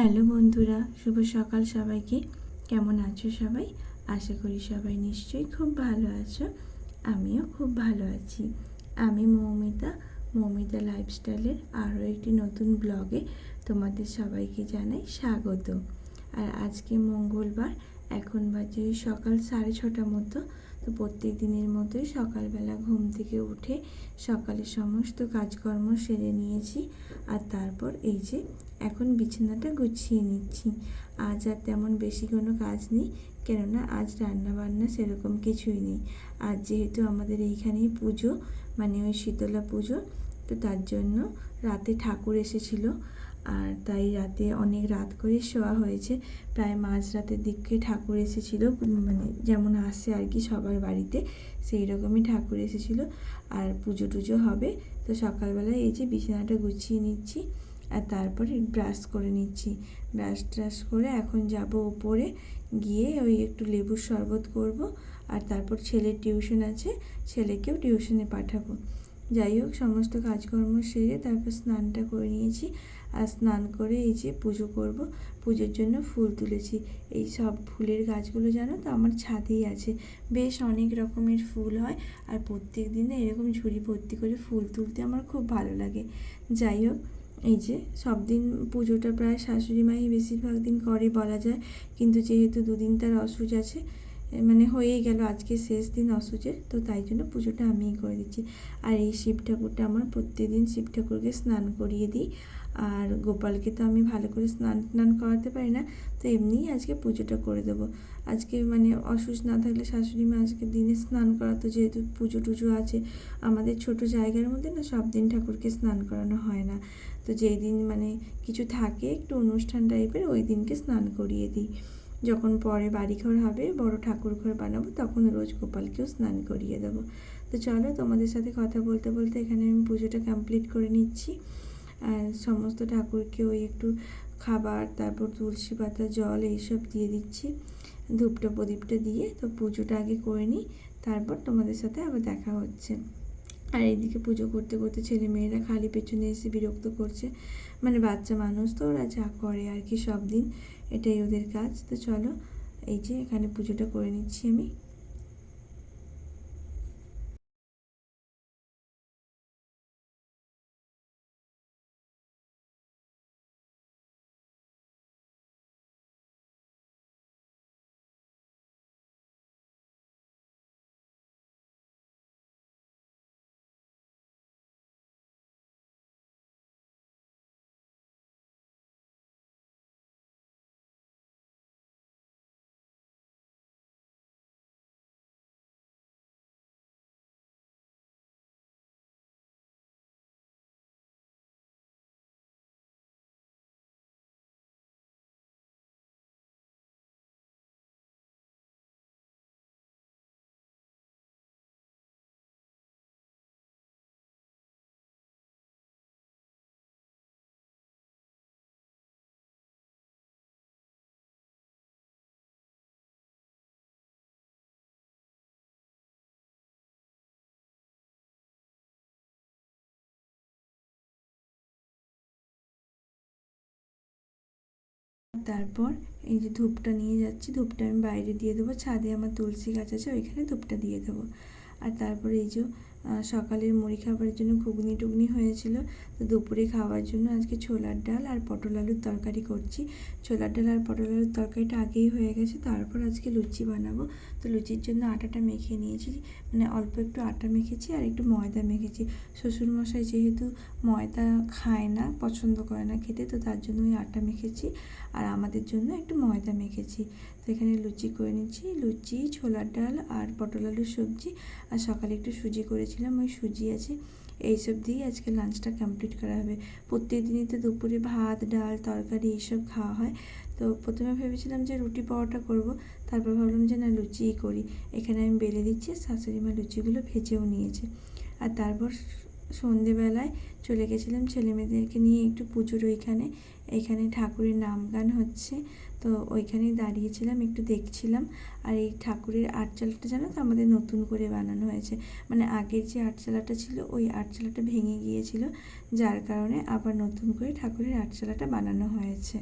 Hello বন্ধুরা, শুভ সকাল সবাইকে। কেমন আছো সবাই? আশা করি সবাই নিশ্চয়ই খুব ভালো আছো। আমিও খুব ভালো আছি। আমি মৌমিতা লাইফস্টাইলের আরও একটি নতুন ব্লগে তোমাদের সবাইকে জানাই স্বাগত। আর আজকে মঙ্গলবার, এখন বাজে সকাল 6:30 মতো। তো প্রত্যেক দিনের মতোই সকালবেলা ঘুম থেকে উঠে সকালের সমস্ত কাজকর্ম সেরে নিয়েছি। আর তারপর এই যে এখন বিছানাটা গুছিয়ে নিচ্ছি। আজ আর তেমন বেশি কোনো কাজ নেই, কেননা আজ রান্নাবান্না সেরকম কিছুই নেই। আর যেহেতু আমাদের এইখানেই পুজো, মানে ওই শীতলা পুজো, তো তার জন্য রাতে ঠাকুর এসেছিল। আর তাই রাতে অনেক রাত করে শোয়া হয়েছে। প্রায় মাঝরাতের দিকে ঠাকুর এসেছিল, মানে যেমন আসে আর কি সবার বাড়িতে, সেই রকমই ঠাকুর এসেছিল। আর পুজো টুজো হবে, তো সকালবেলায় এই যে বিছানাটা গুছিয়ে নিচ্ছি। আর তারপরে ব্রাশ করে নিচ্ছি। ব্রাশ ট্রাশ করে এখন যাব ওপরে, গিয়ে ওই একটু লেবুর শরবত করব। আর তারপর ছেলের টিউশন আছে, ছেলেকেও টিউশনে পাঠাবো। যাই হোক, সমস্ত কাজকর্ম সেরে তারপর স্নানটা করে নিয়েছি। আর স্নান করে এই যে পুজো করব। পুজোর জন্য ফুল তুলেছি। এই সব ফুলের গাছগুলো জানো তো আমার ছাদেই আছে। বেশ অনেক রকমের ফুল হয়, আর প্রত্যেক দিনে এরকম ঝুড়ি ভর্তি করে ফুল তুলতে আমার খুব ভালো লাগে। যাই হোক, এই যে সব দিন পুজোটা প্রায় শাশুড়ি মাই বেশিরভাগ দিন করে বলা যায়, কিন্তু যেহেতু দুদিন তার অসুচ আছে, মানে হয়েই গেল আজকে শেষ দিন অসুচের, তো তাই জন্য পুজোটা আমিই করে দিচ্ছি। আর এই শিব ঠাকুরটা আমার প্রত্যেকদিন শিব ঠাকুরকে স্নান করিয়ে দিই। আর গোপালকে তো আমি ভালো করে স্নান করাতে পারি না, তো এমনিই আজকে পুজোটা করে দেবো। আজকে মানে অসুচ না থাকলে শাশুড়ি মা আজকে দিনে স্নান করাতো, যেহেতু পুজো টুজো আছে আমাদের ছোট জায়গার মধ্যে না, সব দিন ঠাকুরকে স্নান করানো হয় না। তো যেই দিন মানে কিছু থাকে একটু অনুষ্ঠান টাইপের, ওই দিনকে স্নান করিয়ে দিই। যখন পরে বাড়িঘর হবে, বড় ঠাকুর ঘর বানাবো, তখন রোজ গোপালকেও স্নান করিয়ে দেবো। তো চলো, তোমাদের সাথে কথা বলতে বলতে এখানে আমি পুজোটা কমপ্লিট করে নিচ্ছি। আর সমস্ত ঠাকুরকে ওই একটু খাবার, তারপর তুলসী পাতা, জল এইসব দিয়ে দিচ্ছি। ধূপটা প্রদীপটা দিয়ে তো পুজোটা আগে করে নিই, তারপর তোমাদের সাথে আবার দেখা হচ্ছে। আর এইদিকে পুজো করতে করতে ছেলে মেয়েরা খালি পেছনে এসে বিরক্ত করছে। মানে বাচ্চা মানুষ তো, ওরা যা করে আর কি সব দিন, এটাই ওদের কাজ। তো চলো, এই যে এখানে পুজোটা করে নিচ্ছি আমি। তারপর এই যে ধূপটা নিয়ে যাচ্ছি, ধূপটা আমি বাইরে দিয়ে দেবো, ছাদে আমার তুলসী গাছ আছে, ওইখানে ধূপটা দিয়ে দেবো। আর তারপরে এই যে সকালের মুড়ি খাবারের জন্য ঘুগনি টুগনি হয়েছিল, তো দুপুরে খাওয়ার জন্য আজকে ছোলার ডাল আর পটল আলুর তরকারি করছি। ছোলার ডাল আর পটল আলুর তরকারিটা আগেই হয়ে গেছে, তারপর আজকে লুচি বানাবো। তো লুচির জন্য আটাটা মেখে নিয়েছি, মানে অল্প একটু আটা মেখেছি আর একটু ময়দা মেখেছি। শ্বশুরমশাই যেহেতু ময়দা খায় না, পছন্দ করে না খেতে, তো তার জন্য ওই আটা মেখেছি। আর আমাদের জন্য একটু ময়দা মেখেছি। তো এখানে লুচি করে নিচ্ছি, লুচি, ছোলার ডাল আর পটল আলুর সবজি। আর সকালে একটু সুজি করেছিলাম, ওই সুজি আছে। এইসব দিয়ে আজকে লাঞ্চটা কমপ্লিট করা হবে। প্রত্যেক দিনই তো দুপুরে ভাত, ডাল, তরকারি এইসব খাওয়া হয়। তো প্রথমে ভেবেছিলাম যে রুটি পরোটা করব, তারপর ভাবলাম যে না, লুচিই করি। এখানে আমি বেলে দিচ্ছি, শাশুড়ি মা লুচিগুলো ভেজেও নিয়েছে। আর তারপর সন্ধেবেলায় চলে গেছিলাম ছেলে মেয়েদেরকে নিয়ে একটু পুজোর এইখানে ঠাকুরের নাম গান হচ্ছে, তো ওইখানেই দাঁড়িয়েছিলাম, একটু দেখছিলাম। আর এই ঠাকুরের আটচালাটা জানো তো আমাদের নতুন করে বানানো হয়েছে। মানে আগের যে আটচালাটা ছিল, ওই আটচালাটা ভেঙে গিয়েছিল, যার কারণে আবার নতুন করে ঠাকুরের আটচালাটা বানানো হয়েছে।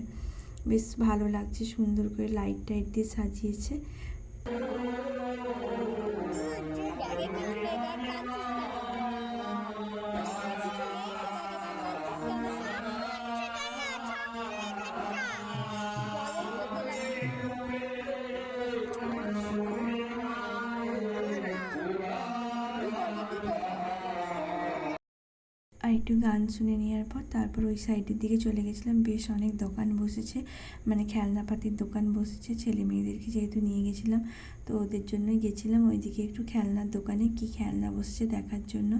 বেশ ভালো লাগছে, সুন্দর করে লাইট টাইট দিয়ে সাজিয়েছে। আর একটু গান শুনে নেওয়ার পর তারপর ওই সাইডের দিকে চলে গেছিলাম। বেশ অনেক দোকান বসেছে, মানে খেলনাপাতির দোকান বসেছে। ছেলে মেয়েদেরকে যেহেতু নিয়ে গেছিলাম, তো ওদের জন্যই গেছিলাম ওইদিকে একটু খেলনার দোকানে কি খেলনা বসেছে দেখার জন্য।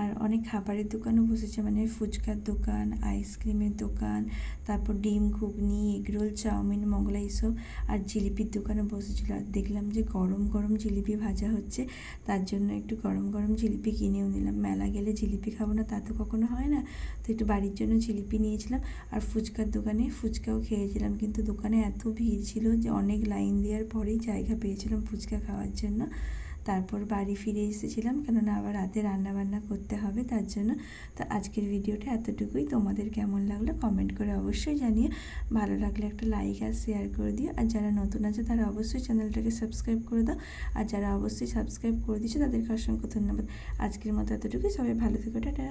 আর অনেক খাবারের দোকানও বসেছে, মানে ফুচকার দোকান, আইসক্রিমের দোকান, তারপর ডিম ঘুগনি, এগরোল, চাউমিন, মোগলাই এইসব। আর জিলিপির দোকানও বসেছিলো। আর দেখলাম যে গরম গরম জিলিপি ভাজা হচ্ছে, তার জন্য একটু গরম গরম জিলিপি কিনেও নিলাম। মেলা গেলে জিলিপি খাবো না তা তো কখনো হয় না, তো একটু বাড়ির জন্য জিলিপি নিয়েছিলাম। আর ফুচকার দোকানে ফুচকাও খেয়েছিলাম, কিন্তু দোকানে এত ভিড় ছিল যে অনেক লাইন দেওয়ার পরেই জায়গা পেয়েছিলাম ফুচকা খাওয়ার জন্য। তারপর বাড়ি ফিরে এসেছিলাম, কেননা আবার রাতে রান্নাবান্না করতে হবে তার জন্য। তো আজকের ভিডিওটা এতটুকুই। তোমাদের কেমন লাগলো কমেন্ট করে অবশ্যই জানিয়ে, ভালো লাগলে একটা লাইক আর শেয়ার করে দিও। আর যারা নতুন আছে তারা অবশ্যই চ্যানেলটাকে সাবস্ক্রাইব করে দাও। আর যারা অবশ্যই সাবস্ক্রাইব করে দিয়েছো তাদেরকে অসংখ্য ধন্যবাদ। আজকের মতো এতটুকুই, সবাই ভালো থেকো, টাটা।